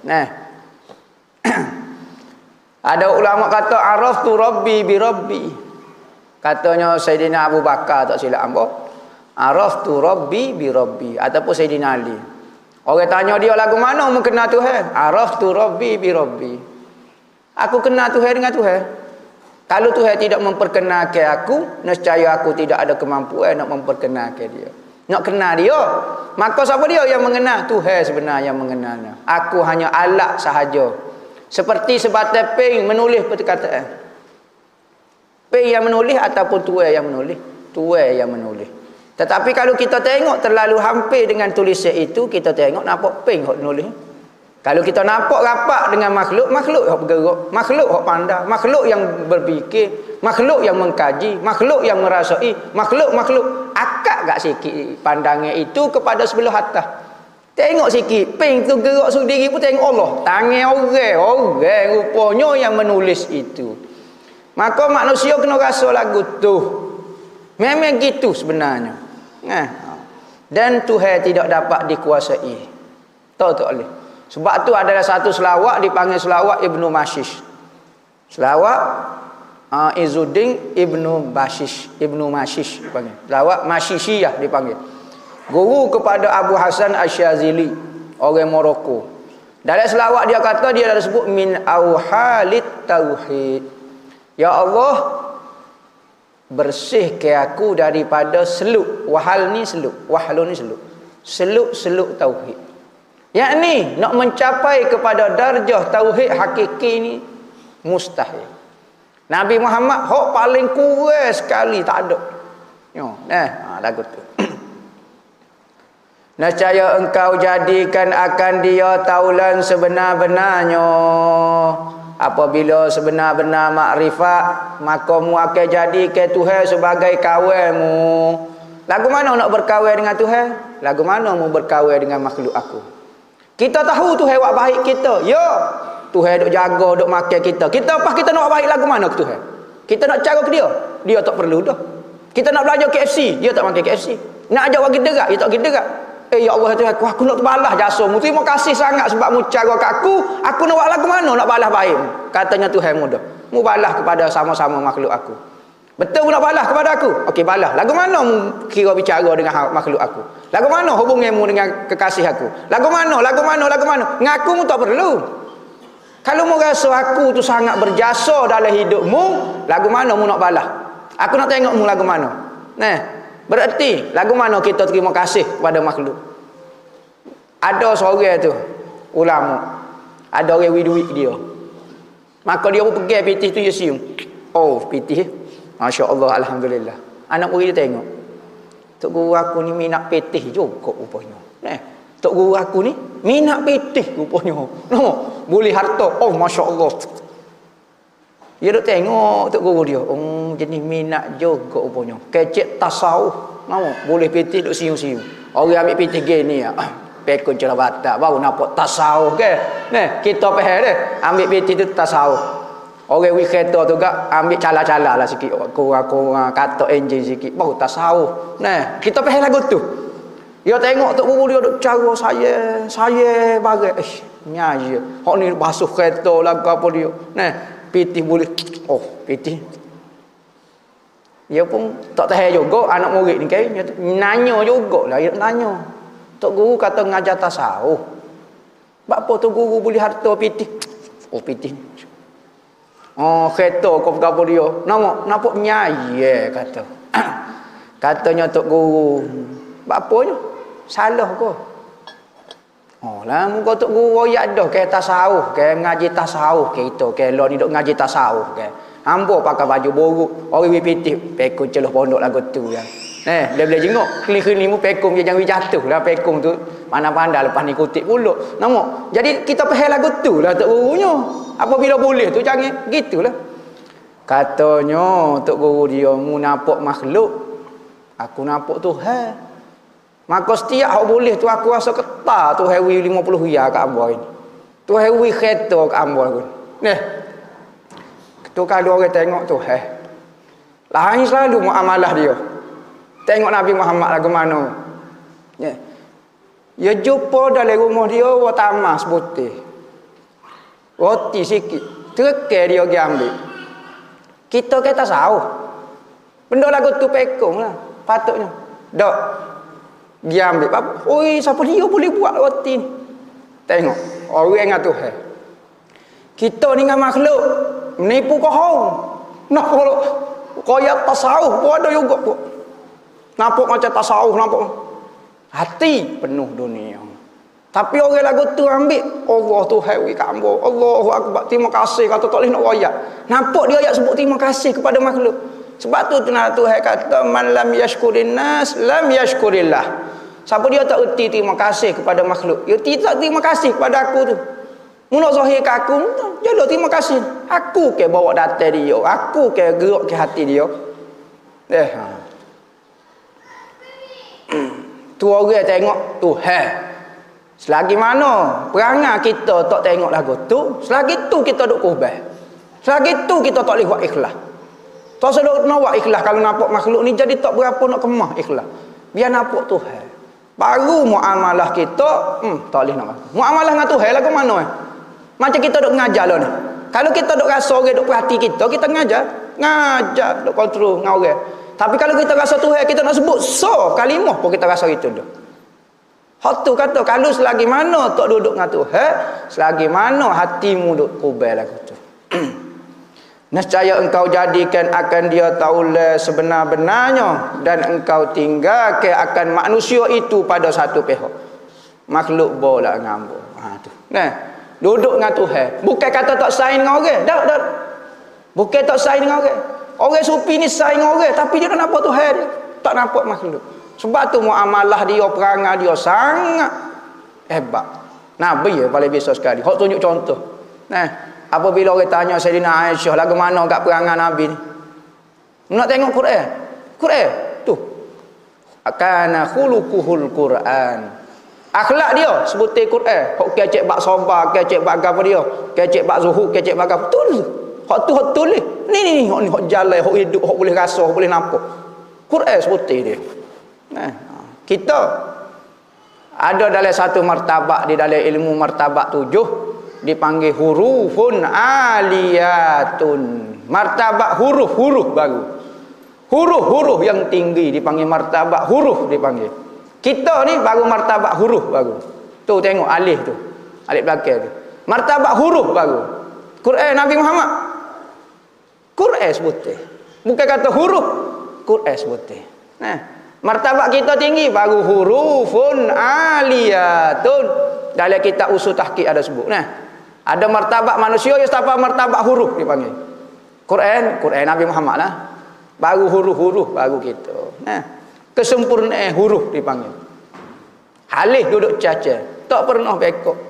Nah. Ada ulama kata araftu rabbi bi rabbi. Katanya Sayyidina Abu Bakar, tak silap apa, araftu rabbi bi rabbi, ataupun Sayyidina Ali. Orang tanya dia lagu mana mu kenal Tuhan? Araftu rabbi bi rabbi. Aku kenal Tuhan dengan Tuhan. Kalau Tuhan tidak memperkenalkan aku, nescaya aku tidak ada kemampuan nak memperkenalkan dia. Nak kenal dia, maka siapa dia yang mengenal? Tuhan sebenarnya yang mengenalnya. Aku hanya alat sahaja. Seperti sebatas pen menulis perkataan. Pen yang menulis ataupun tuai yang menulis? Tuai yang menulis. Tetapi kalau kita tengok terlalu hampir dengan tulisan itu, kita tengok nampak pen hok menulis. Kalau kita nampak rapat dengan makhluk, makhluk hok bergerak, makhluk hok pandai, makhluk yang berfikir, makhluk yang mengkaji, makhluk yang merasai, makhluk akak gak sikit pandangan itu kepada sebelah atas. Tengok sikit, pen tu gerak sendiri pun tengok Allah. Tangan orang rupanya yang menulis itu. Maka manusia kena rasa lagu tu. Memang gitu sebenarnya. Dan Tuhan tidak dapat dikuasai. Tahu tak boleh. Sebab tu adalah satu selawat dipanggil selawat Ibnu Mashish. Selawat Izzuddin Ibnu Mashish dipanggil. Selawat Mashishiyah dipanggil. Guru kepada Abu Hasan Asy-Syadzili, orang Morocco. Dalam selawat dia kata, dia ada sebut min auhalit tauhid. Ya Allah, bersihkan aku daripada seluk. Wahal ni seluk, wahlu ni seluk. Seluk tauhid. Yakni nak mencapai kepada darjah tauhid hakiki ni mustahil. Nabi Muhammad hak paling kurang sekali tak ada. Lagu tu. Nescaya engkau jadikan akan dia taulan sebenar-benarnya. Apabila sebenar-benar makrifat, maka mu akan jadikan Tuhan sebagai kawanmu. Lagu mana nak berkawan dengan Tuhan? Lagu mana mu berkawan dengan makhluk aku? Kita tahu Tuhan buat baik kita. Ya, Tuhan duk jaga, duk makan kita. Kita nak buat baik lagu mana ke Tuhan? Kita nak cara ke dia? Dia tak perlu dah. Kita nak belajar KFC, dia tak makan KFC. Nak ajak bagi derak, dia tak bagi derak. Ya Allah Tuhan, aku nak balas jasamu. Terima kasih sangat sebab mu cara kat aku nak buat lagu mana nak balas baik. Katanya Tuhan mudah. Mu balas kepada sama-sama makhluk aku. Betul mu nak balas kepada aku? Okey, balas. Lagu mana mu kira bicara dengan makhluk aku? Lagu mana hubunganmu dengan kekasih aku? Lagu mana? Ngaku mu tak perlu. Kalau mu rasa aku tu sangat berjasa dalam hidupmu, lagu mana mu nak balas? Aku nak tengok mu lagu mana. Berarti lagu mana kita terima kasih kepada makhluk? Ada seorang tu ulama, ada orang duit dia, maka dia pun pergi pitih tu, dia siung. Oh, pitih, Masya Allah, Alhamdulillah. Anak murid dia tengok, tok guru aku ni minat pitih juga rupanya. Tok guru aku ni minat pitih rupanya. Boleh harta. Oh, Masya Allah. Dia duk tengok tok guru dia. Oh, jenis minat juga rupanya. Kecek tasawuf. Boleh pitih duk siung-siung. Orang ambil pitih gini ya. Pekun celah batak baru nampak tasawuf ke. Kita faham dah. Ambil pitih tu tasawuf. Orang wi kereta tu gak ambil cala-cala lah sikit. Kurang kata enjin sikit. Baru tasawuf. Kita faham lagu tu. Dia tengok tok guru dia duk cara saya bagai. Nyaya. Hak ni basuh kereta lah apa dia. Pitih boleh. Oh, pitih. Dia pun tak tahu juga anak murid ni kayaknya nanya jugalah, dia nanya. Tok guru kata ngajar tasawuf. Apa tok guru boleh harta pitih? Oh, pitih. Oh, kereta kau apa dia? Nampak nyaya kata. Katanya tok guru, bapanya salah kau. Oh lah, muka tok guru royak dah ke tasawuf, ke ngaji tasawuf ke itu, ke lo ni duk ngaji tasawuf ke. Hambo pakai baju boruk, orang pitih, pekung celah pondok lagu tu ya. Dia boleh jenguk, keli-keli mu pekung dia jangan jatuh lah pekung tu. Mana pandai lepas ni kutip pula. Nampak? Jadi kita faham lagu tu lah tok gurunya. Apabila boleh tu jangan gitulah. Katanya tok guru dia mu nampak makhluk. Aku nampak Tuhan. Maka setiap hak boleh tu aku rasa ketar tu hewi 50 riyal kat ambo ini. Tu hewi kereta kat ambo aku. Neh. Tu kalau orang tengok tu lain selalu muamalah dia. Tengok Nabi Muhammad lagu mana. Neh. Ya jumpa dalam rumah dia tamas putih. Roti sikit. Terekeh dia pergi ambil. Kita kata sahur. Benda lagu tu pekong lah. Patutnya. Dok. Dia ambil apa? Oi, siapa dia boleh buat roti ni? Tengok, orang dengan Tuhan. Kita ni dengan makhluk menipu kohong. Nak koyak tasawuf pun ada juga pun. Nampak macam tasawuf, nampak. Hati penuh dunia. Tapi orang lagu tu ambil Allah Tuhan wi kambo. Allahu akbar. Terima kasih kata tak boleh nak royak. Nampak dia ayat sebut terima kasih kepada makhluk. Sebab tu Tuhan kata man lam yashkurin nas lam yashkurillah. Siapa dia tak erti terima kasih kepada makhluk, dia tak terima kasih kepada aku tu. Mula zahir ke aku, jadi terima kasih. Aku ke bawa data dia, aku ke gerak ke hati dia. Tu orang tengok Tuhan. Selagi mana perangai kita tak tengok lagu tu, selagi tu kita duk kubah. Selagi tu kita tak boleh buat ikhlas. Tak sedok nak buat ikhlas kalau nampak makhluk ni jadi tak berapa nak kemah ikhlas. Biar nampak Tuhan. Baru muamalah kita tak boleh nak. Muamalah dengan Tuhan lah ke mana Macam kita duk mengajar lah ni. Kalau kita duk rasa orang duk perhati kita mengajar. Ngajar duk kontrol dengan orang. Tapi kalau kita rasa Tuhan kita nak sebut kalimah pun kita rasa itu dah. Hak tu kata kalau selagi mana tak duduk dengan Tuhan, selagi mana hatimu duk kubal lagu tu. Nescaya engkau jadikan akan dia taulah sebenar-benarnya dan engkau tinggalkan akan manusia itu pada satu pihak. Makhluk bola ngambur. Tu. Nah, duduk dengan Tuhan. Bukan kata tak saing dengan orang. Tak. Bukan tak saing dengan orang. Orang sufi ni saing dengan orang tapi dia tak nampak Tuhan dia. Tak nampak makhluk. Sebab tu muamalah dia, perangai dia sangat hebat. Nabi ya paling biasa sekali. Hak tunjuk contoh. Nah, apabila orang tanya Sayyidina Aisyah lagu mana kat perangai Nabi ni? Nak tengok Quran. Quran tu. Kana khuluquhul Quran. Akhlak dia sebuti Quran. Hak kecek bab sabar, kecek bab apa dia? Kecek bab zuhud, kecek bab apa? Betul. Hak tu hak tulis. Ni hak jalan, hak hidup, hak boleh rasa, hak boleh nampak. Quran sebuti dia. Nah, kita ada dalam satu martabak di dalam ilmu martabak 7 dipanggil hurufun aliyatun. Martabak huruf-huruf baru. Huruf-huruf yang tinggi dipanggil martabak huruf dipanggil. Kita ni baru martabak huruf baru. Tu tengok alif tu. Alif belakang tu. Martabak huruf baru. Quran Nabi Muhammad. Quran sebutin. Bukan kata huruf. Quran sebutin. Nah, martabak kita tinggi baru hurufun aliyatun. Dalam kitab usul tahqiq ada sebut. Nah, ada martabak manusia yang tanpa martabak huruf dipanggil. Quran Nabi Muhammad lah. Baru huruf-huruf baru kita. Nah, kesempurnaan huruf dipanggil. Halih duduk caca, tak pernah bekok.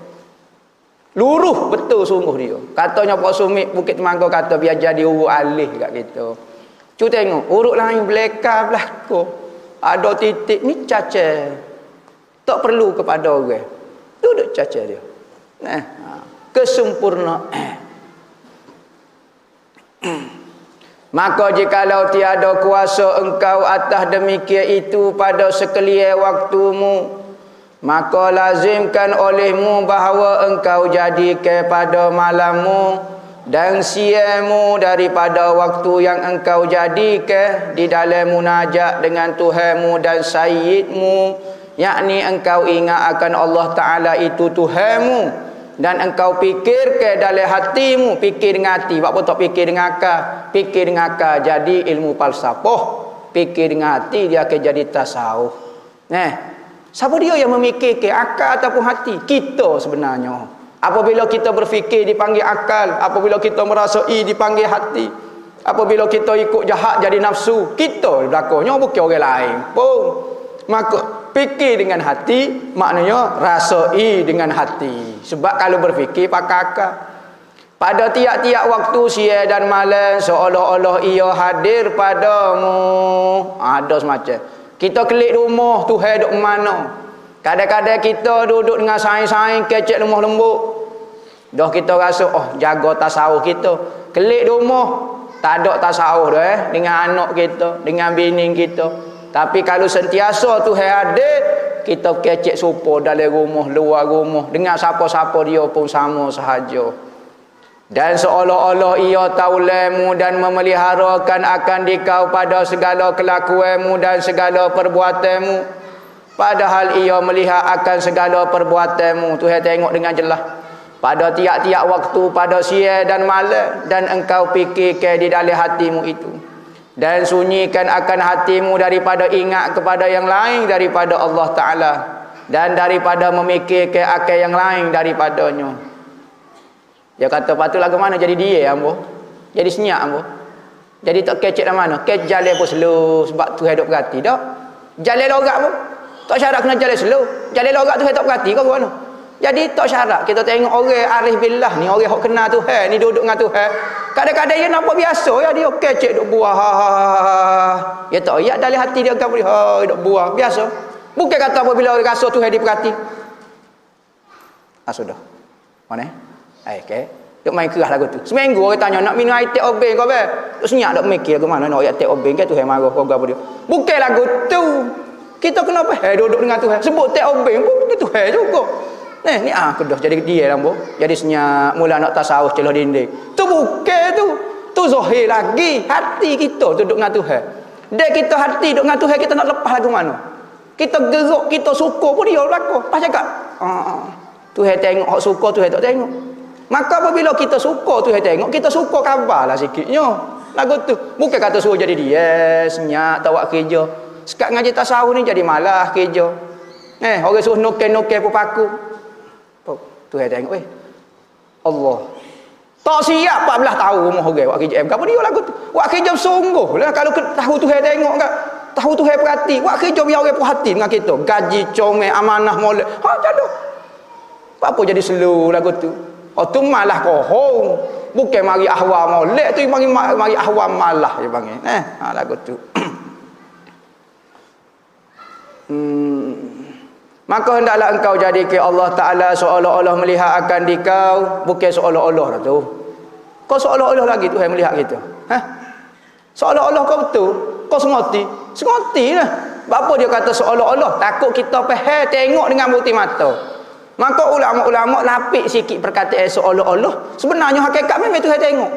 Luruh betul sungguh dia. Katanya Pak Sumit Bukit Temangga kata biar jadi huruf alih kat kita. Cu tengok, huruf lain belaka belako. Ada titik ni caca. Tak perlu kepada orang. Duduk caca dia. Nah, kesempurnaan. Maka jikalau tiada kuasa engkau atas demikian itu pada sekalian waktumu, maka lazimkan olehmu bahawa engkau jadikan pada malammu dan siangmu daripada waktu yang engkau jadikan di dalam munajat dengan Tuhanmu dan Sayyidmu, yakni engkau ingat akan Allah Ta'ala itu Tuhanmu. Dan engkau fikir ke dalam hatimu, fikir dengan hati. Apa tak fikir dengan akal? Fikir dengan akal jadi ilmu falsafah. Fikir dengan hati dia akan jadi tasawuf. Siapa dia yang memikirkan akal ataupun hati? Kita sebenarnya. Apabila kita berfikir dipanggil akal, apabila kita merasai dipanggil hati, apabila kita ikut jahat jadi nafsu, kita belakangnya bukan orang lain pun. Maka fikir dengan hati maknanya rasai dengan hati. Sebab kalau berfikir pakai akal. Pada tiap-tiap waktu siang dan malam seolah-olah ia hadir padamu. Ada semacam. Kita kelik rumah Tuhan duk mana. Kadang-kadang kita duduk dengan saing-saing kecek lemah lembut. Dah kita rasa jaga tasawuf kita. Kelik rumah tak ada tasawuf dah dengan anak kita, dengan bini kita. Tapi kalau sentiasa Tuhan ada, kita kecek supo dalam rumah, luar rumah, dengan siapa-siapa dia pun sama sahaja. Dan seolah-olah ia tahu lemu dan memeliharakan akan dikau pada segala kelakuanmu dan segala perbuatanmu. Padahal ia melihat akan segala perbuatanmu. Tuhan tengok dengan jelas. Pada tiap-tiap waktu, pada siang dan malam. Dan engkau fikirkan di dalam hatimu itu. Dan sunyikan akan hatimu daripada ingat kepada yang lain daripada Allah Ta'ala. Dan daripada memikirkan akan yang lain daripadanya. Dia kata patutlah ke mana jadi dia ambo. Jadi senyap ambo. Jadi tak kecek dah mana. Kecek jalan pun slow sebab Tuhan duk perhati dak. Jalan lorak pun tak syarat kena jalan slow. Jalan lorak Tuhan tak perhati kau ke mana. Jadi tak syarat kita tengok orang arif billah ni, orang hok kenal Tuhan ni duduk dengan Tuhan. Kadang-kadang dia nampak biasa ya dia kecek duk buah. Ya tak ya dalam hati dia kan boleh duk buah biasa. Bukan kata apabila rasa Tuhan diperhati. Sudah. Mana? Okay. Duk main kerah lagu tu. Seminggu orang tanya nak minum air teh obeng kau be. Duk senyap duk mikir ke mana nak air teh obeng ke Tuhan marah kau apa dia. Bukan lagu tu. Kita kenapa duduk dengan Tuhan. Sebut teh obeng pun Tuhan juga. Ni kedah jadi dia lambo. Jadi senyap mula nak tasawuf celah dinding. Tu bukan tu. Tu zahir lagi hati kita duduk dengan Tuhan. Dia kita hati duduk dengan Tuhan kita nak lepas lagu mana. Kita gerak kita suka pun dia berlaku. Pas cakap. Tuhan tengok hak suka Tuhan tak tengok. Maka apabila kita suka Tuhan tengok, kita suka khabarlah sikitnya. Lagu tu. Bukan kata suruh jadi dia, senyap, tawak kerja. Sekat ngaji tasawuf ni jadi malah kerja. Orang suruh nukil-nukil pun paku. Tuhan tengok, Allah. Tak siap 14 tahun rumah orang buat kerja. Apa dia lagu tu? Buat kerja sungguh lah. Kalau tahu Tuhan tengok kan. Tahu Tuhan perhati. Buat kerja biar orang perhati dengan kita. Gaji, comel, amanah, molek. Jaduh. Apa jadi slow lagu tu? Tu malah kohong. Bukan mari ahwal molek tu mari ahwal malah dia panggil. Lagu tu. Maka hendaklah engkau jadikan Allah Ta'ala seolah-olah melihat akan dikau. Bukan seolah-olah lah tu. Kau seolah-olah lagi Tuhan melihat kita. Seolah-olah kau betul. Kau sengoti. Sengoti lah. Apa dia kata seolah-olah? Takut kita faham tengok dengan buti mata. Maka ulama-ulama lapik sikit perkataan seolah-olah. Sebenarnya hakikat memang Tuhan tengok.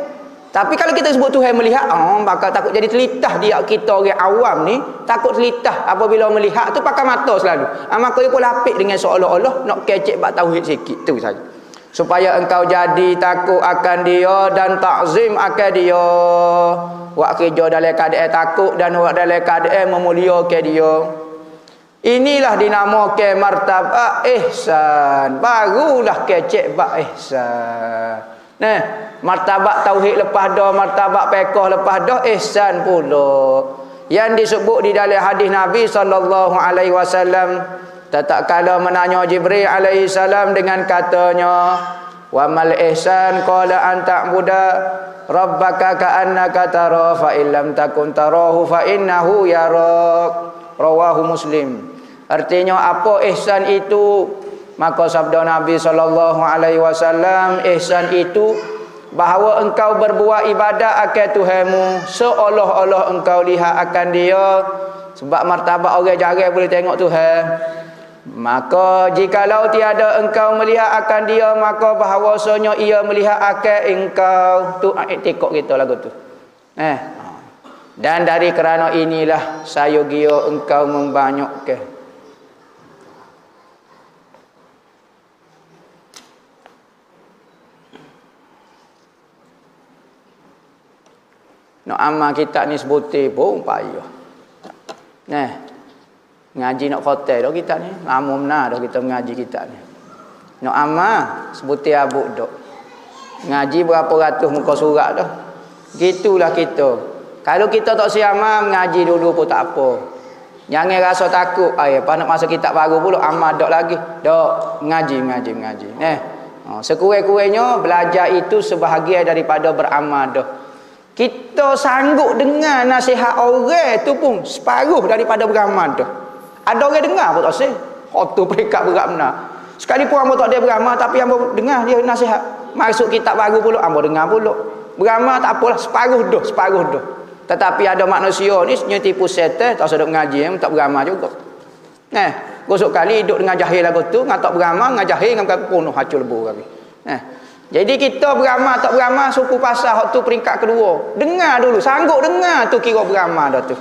Tapi kalau kita sebut Tuhan melihat, bakal takut jadi telitah dia kita orang awam ni. Takut telitah apabila melihat tu pakai mata selalu. Maka dia pun lapik dengan seolah-olah nak kecek bak tauhid sikit tu saja. Supaya engkau jadi takut akan dia dan takzim akan dia. Buat kerja dalam keadaan takut dan buat dalam keadaan memuliakan dia. Inilah dinamakan martabat ihsan. Barulah kecek bab ihsan. Martabat tauhid lepas dah, martabat fiqh lepas dah, ihsan pula. Yang disebut di dalam hadis Nabi sallallahu alaihi wasallam, tatkala menanya Jibril alaihi salam dengan katanya, "Wa mal ihsan?" Qala an ta'budu rabbaka ka'annaka tara fa illam takun tarahu fa innahu yarak. Rawahu Muslim. Artinya apa ihsan itu? Maka sabda Nabi sallallahu alaihi wasallam, ihsan itu bahawa engkau berbuat ibadat akan Tuhanmu seolah-olah engkau lihat akan dia. Sebab martabat orang jarang boleh tengok Tuhan. Maka jikalau tiada engkau melihat akan dia, maka bahawasanya ia melihat akan engkau. Tu i'tikad kita lagu tu. Dan dari kerana inilah sayogio engkau membanyakkan nak amal kita ni sebutir pun payah. Ngaji nak khotel dah kita ni. Lama benar dah kita mengaji kita ni. Nak amal sebutir abuk dah. Ngaji berapa ratus muka surat dah. Gitulah kita. Kalau kita tak siap amal, mengaji dulu pun tak apa. Jangan rasa takut. Pas nak masuk kitab baru pula amal dak lagi. Dak mengaji. Sekurang-kurangnya belajar itu sebahagian daripada beramal dah. Kita sanggup dengar nasihat orang tu pun separuh daripada beramal tu. Ada orang dengar pun tak sih. Tu peringkat berat benar. Sekalipun hamba tak ada beramal tapi hamba dengar dia nasihat. Masuk kitab baru pula hamba dengar pula. Beramal tak apalah, separuh dah. Tetapi ada manusia ni tipu setan, tak sedap ngaji, tak beramal juga. Gosok kali hidup dengan jahil lagu tu, dengan tak beramal, dengan jahil dengan penuh hacul lebur kami. Jadi kita beramal tak beramal suku pasal hak tu peringkat kedua. Dengar dulu, sanggup dengar tu kira beramal dah tu.